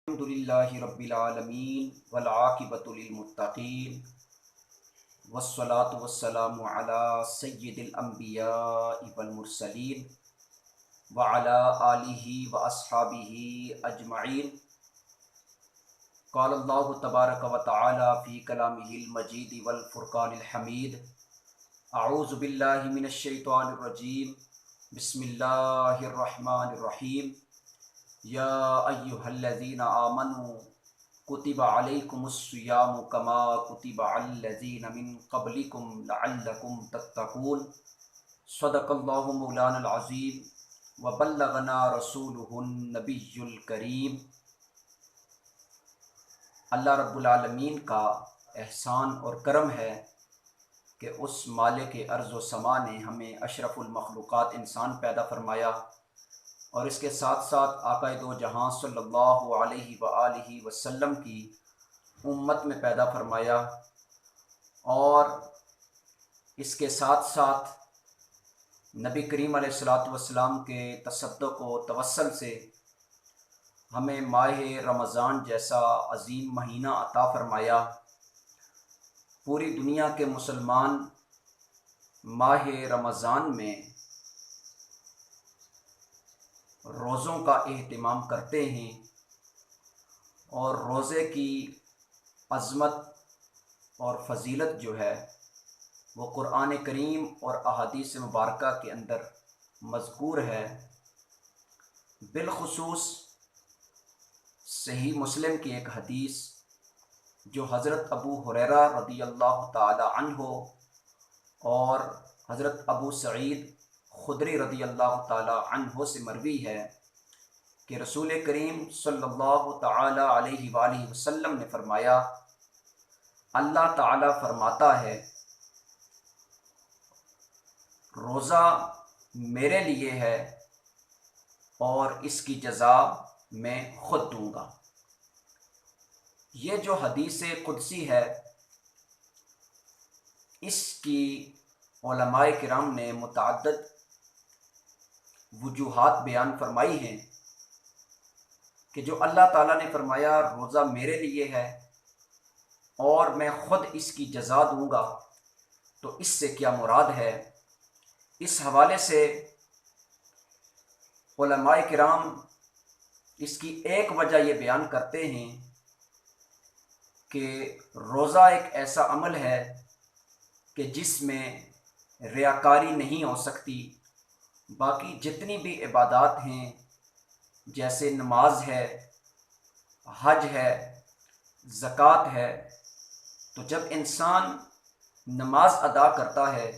الحمدللہ رب العالمین والعاقبۃ للمتقین والصلاة والسلام علی سید الانبیاء والمرسلین وعلی آلہ واصحابہ اجمعین۔ قال اللہ تبارک و تعالی فی کلامہ المجید والفرقان الحمید۔ اعوذ باللہ من الشیطان الرجیم، بسم اللہ الرحمن الرحیم۔ یا ایہا الذین آمنوا کتب علیکم الصیام کما کتب علی الذین من قبلکم لعلکم تتقون۔ صدق اللہ مولانا العظیم وبلغنا رسولہ النبی الکریم۔ اللہ رب العالمین کا احسان اور کرم ہے کہ اس مالک ارض و سما نے ہمیں اشرف المخلوقات انسان پیدا فرمایا، اور اس کے ساتھ ساتھ آقا دو جہاں صلی اللہ علیہ وآلہ وسلم کی امت میں پیدا فرمایا، اور اس کے ساتھ ساتھ نبی کریم علیہ الصلاۃ والسلام کے تصدق و توسل سے ہمیں ماہ رمضان جیسا عظیم مہینہ عطا فرمایا۔ پوری دنیا کے مسلمان ماہ رمضان میں روزوں کا اہتمام کرتے ہیں، اور روزے کی عظمت اور فضیلت جو ہے وہ قرآن کریم اور احادیث مبارکہ کے اندر مذکور ہے۔ بالخصوص صحیح مسلم کی ایک حدیث جو حضرت ابو ہریرہ رضی اللہ تعالی عنہ اور حضرت ابو سعید خدری رضی اللہ تعالی عنہ سے مروی ہے کہ رسول کریم صلی اللہ تعالی علیہ وآلہ وسلم نے فرمایا، اللہ تعالی فرماتا ہے روزہ میرے لیے ہے اور اس کی جزا میں خود دوں گا۔ یہ جو حدیث قدسی ہے اس کی علماء کرام نے متعدد وجوہات بیان فرمائی ہیں کہ جو اللہ تعالیٰ نے فرمایا روزہ میرے لیے ہے اور میں خود اس کی جزا دوں گا، تو اس سے کیا مراد ہے۔ اس حوالے سے علماء کرام اس کی ایک وجہ یہ بیان کرتے ہیں کہ روزہ ایک ایسا عمل ہے کہ جس میں ریاکاری نہیں ہو سکتی۔ باقی جتنی بھی عبادات ہیں جیسے نماز ہے، حج ہے، زکوٰۃ ہے، تو جب انسان نماز ادا کرتا ہے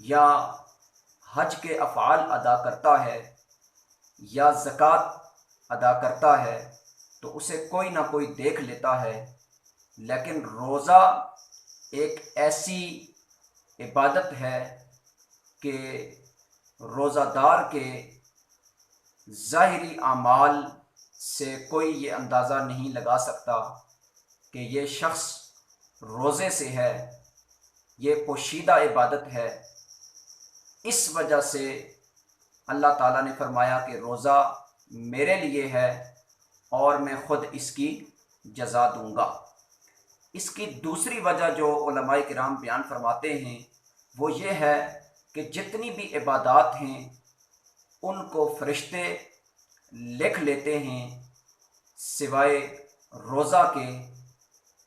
یا حج کے افعال ادا کرتا ہے یا زکوٰۃ ادا کرتا ہے تو اسے کوئی نہ کوئی دیکھ لیتا ہے، لیکن روزہ ایک ایسی عبادت ہے کہ روزہ دار کے ظاہری اعمال سے کوئی یہ اندازہ نہیں لگا سکتا کہ یہ شخص روزے سے ہے، یہ پوشیدہ عبادت ہے۔ اس وجہ سے اللہ تعالیٰ نے فرمایا کہ روزہ میرے لیے ہے اور میں خود اس کی جزا دوں گا۔ اس کی دوسری وجہ جو علماء کرام بیان فرماتے ہیں وہ یہ ہے کہ جتنی بھی عبادات ہیں ان کو فرشتے لکھ لیتے ہیں سوائے روزہ کے،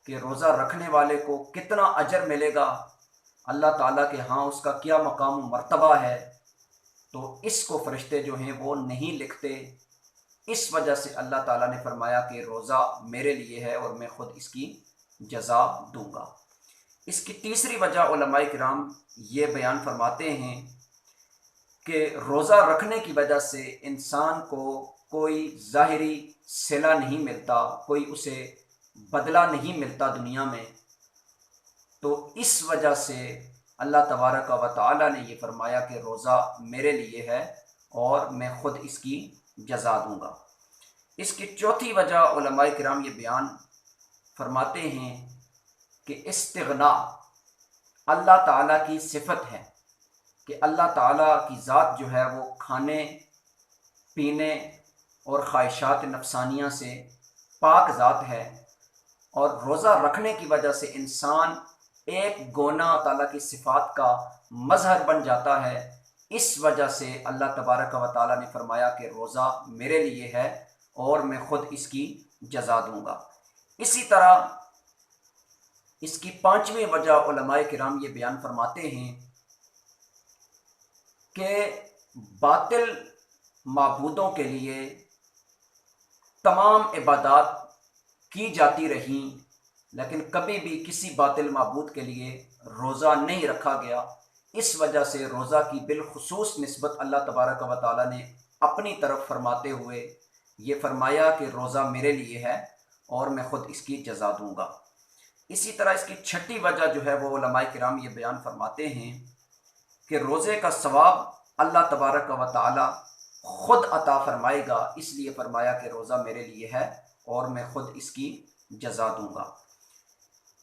کہ روزہ رکھنے والے کو کتنا اجر ملے گا، اللہ تعالیٰ کے ہاں اس کا کیا مقام و مرتبہ ہے، تو اس کو فرشتے جو ہیں وہ نہیں لکھتے۔ اس وجہ سے اللہ تعالیٰ نے فرمایا کہ روزہ میرے لیے ہے اور میں خود اس کی جزا دوں گا۔ اس کی تیسری وجہ علماء کرام یہ بیان فرماتے ہیں کہ روزہ رکھنے کی وجہ سے انسان کو کوئی ظاہری صلہ نہیں ملتا، کوئی اسے بدلہ نہیں ملتا دنیا میں، تو اس وجہ سے اللہ تبارک و تعالی نے یہ فرمایا کہ روزہ میرے لیے ہے اور میں خود اس کی جزا دوں گا۔ اس کی چوتھی وجہ علماء کرام یہ بیان فرماتے ہیں کہ استغنا اللہ تعالیٰ کی صفت ہے، کہ اللہ تعالیٰ کی ذات جو ہے وہ کھانے پینے اور خواہشات نفسانیہ سے پاک ذات ہے، اور روزہ رکھنے کی وجہ سے انسان ایک گونا تعالیٰ کی صفات کا مظہر بن جاتا ہے۔ اس وجہ سے اللہ تبارک و تعالیٰ نے فرمایا کہ روزہ میرے لیے ہے اور میں خود اس کی جزا دوں گا۔ اسی طرح اس کی پانچویں وجہ علماء کرام یہ بیان فرماتے ہیں کہ باطل معبودوں کے لیے تمام عبادات کی جاتی رہیں، لیکن کبھی بھی کسی باطل معبود کے لیے روزہ نہیں رکھا گیا۔ اس وجہ سے روزہ کی بالخصوص نسبت اللہ تبارک و تعالیٰ نے اپنی طرف فرماتے ہوئے یہ فرمایا کہ روزہ میرے لیے ہے اور میں خود اس کی جزا دوں گا۔ اسی طرح اس کی چھٹی وجہ جو ہے وہ علماء کرام یہ بیان فرماتے ہیں کہ روزے کا ثواب اللہ تبارک و تعالیٰ خود عطا فرمائے گا، اس لیے فرمایا کہ روزہ میرے لیے ہے اور میں خود اس کی جزا دوں گا۔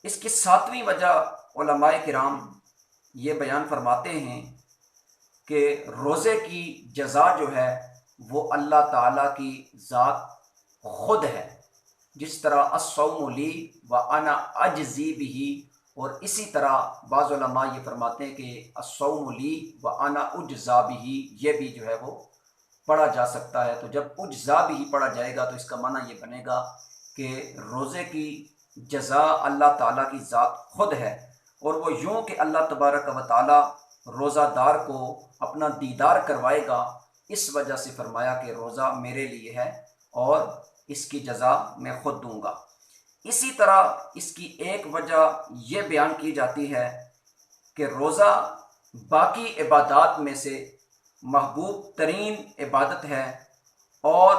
اس کی ساتویں وجہ علماء کرام یہ بیان فرماتے ہیں کہ روزے کی جزا جو ہے وہ اللہ تعالیٰ کی ذات خود ہے، جس طرح الصوم لی وانا اجزی بہ، اور اسی طرح بعض علماء یہ فرماتے ہیں کہ الصوم لی وانا اجزا بہ، یہ بھی جو ہے وہ پڑھا جا سکتا ہے۔ تو جب اجزا بہ پڑھا جائے گا تو اس کا معنی یہ بنے گا کہ روزے کی جزا اللہ تعالیٰ کی ذات خود ہے، اور وہ یوں کہ اللہ تبارک و تعالیٰ روزہ دار کو اپنا دیدار کروائے گا، اس وجہ سے فرمایا کہ روزہ میرے لیے ہے اور اس کی جزا میں خود دوں گا۔ اسی طرح اس کی ایک وجہ یہ بیان کی جاتی ہے کہ روزہ باقی عبادات میں سے محبوب ترین عبادت ہے، اور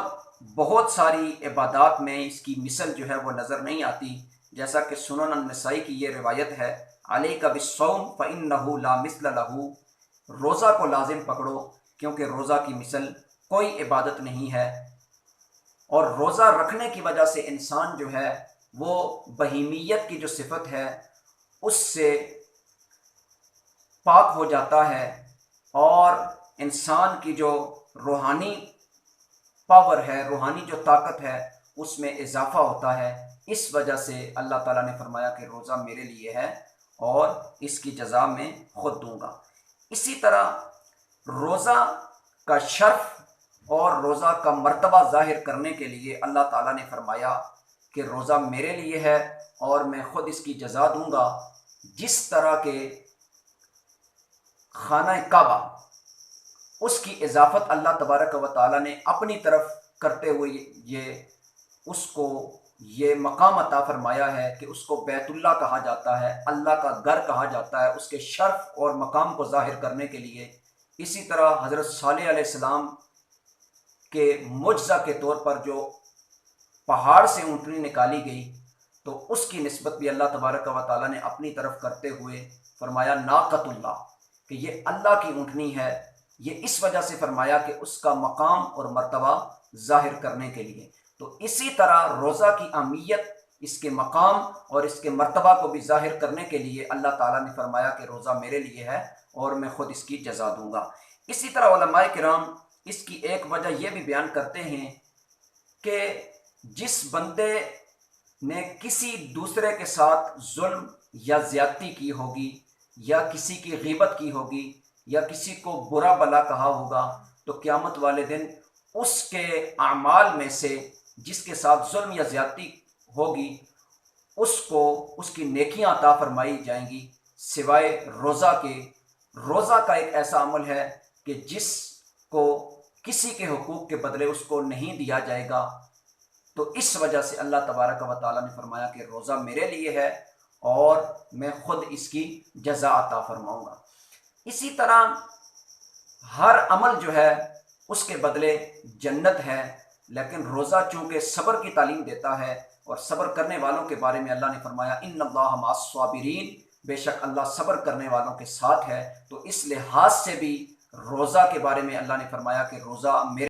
بہت ساری عبادات میں اس کی مثل جو ہے وہ نظر نہیں آتی، جیسا کہ سنن النسائی کی یہ روایت ہے، علیک بالصوم فإنہ لا مثل لہ، روزہ کو لازم پکڑو کیونکہ روزہ کی مثل کوئی عبادت نہیں ہے۔ اور روزہ رکھنے کی وجہ سے انسان جو ہے وہ بہیمیت کی جو صفت ہے اس سے پاک ہو جاتا ہے، اور انسان کی جو روحانی پاور ہے، روحانی جو طاقت ہے، اس میں اضافہ ہوتا ہے۔ اس وجہ سے اللہ تعالیٰ نے فرمایا کہ روزہ میرے لیے ہے اور اس کی جزا میں خود دوں گا۔ اسی طرح روزہ کا شرف اور روزہ کا مرتبہ ظاہر کرنے کے لیے اللہ تعالیٰ نے فرمایا کہ روزہ میرے لیے ہے اور میں خود اس کی جزا دوں گا۔ جس طرح کے خانہ کعبہ، اس کی اضافت اللہ تبارک و تعالیٰ نے اپنی طرف کرتے ہوئے اس کو یہ مقام عطا فرمایا ہے کہ اس کو بیت اللہ کہا جاتا ہے، اللہ کا گھر کہا جاتا ہے، اس کے شرف اور مقام کو ظاہر کرنے کے لیے۔ اسی طرح حضرت صالح علیہ السلام کے معجزہ کے طور پر جو پہاڑ سے اونٹنی نکالی گئی، تو اس کی نسبت بھی اللہ تبارک و تعالیٰ نے اپنی طرف کرتے ہوئے فرمایا ناقۃ اللہ، کہ یہ اللہ کی اونٹنی ہے۔ یہ اس وجہ سے فرمایا کہ اس کا مقام اور مرتبہ ظاہر کرنے کے لیے۔ تو اسی طرح روزہ کی اہمیت، اس کے مقام اور اس کے مرتبہ کو بھی ظاہر کرنے کے لیے اللہ تعالیٰ نے فرمایا کہ روزہ میرے لیے ہے اور میں خود اس کی جزا دوں گا۔ اسی طرح علماء کرام اس کی ایک وجہ یہ بھی بیان کرتے ہیں کہ جس بندے نے کسی دوسرے کے ساتھ ظلم یا زیادتی کی ہوگی، یا کسی کی غیبت کی ہوگی، یا کسی کو برا بلا کہا ہوگا، تو قیامت والے دن اس کے اعمال میں سے جس کے ساتھ ظلم یا زیادتی ہوگی اس کو اس کی نیکیاں عطا فرمائی جائیں گی، سوائے روزہ کے۔ روزہ کا ایک ایسا عمل ہے کہ جس کو کسی کے حقوق کے بدلے اس کو نہیں دیا جائے گا، تو اس وجہ سے اللہ تبارک و تعالیٰ نے فرمایا کہ روزہ میرے لیے ہے اور میں خود اس کی جزا عطا فرماؤں گا۔ اسی طرح ہر عمل جو ہے اس کے بدلے جنت ہے، لیکن روزہ چونکہ صبر کی تعلیم دیتا ہے، اور صبر کرنے والوں کے بارے میں اللہ نے فرمایا ان اللہ مع الصابرین، بے شک اللہ صبر کرنے والوں کے ساتھ ہے۔ تو اس لحاظ سے بھی روزہ کے بارے میں اللہ نے فرمایا کہ روزہ میرے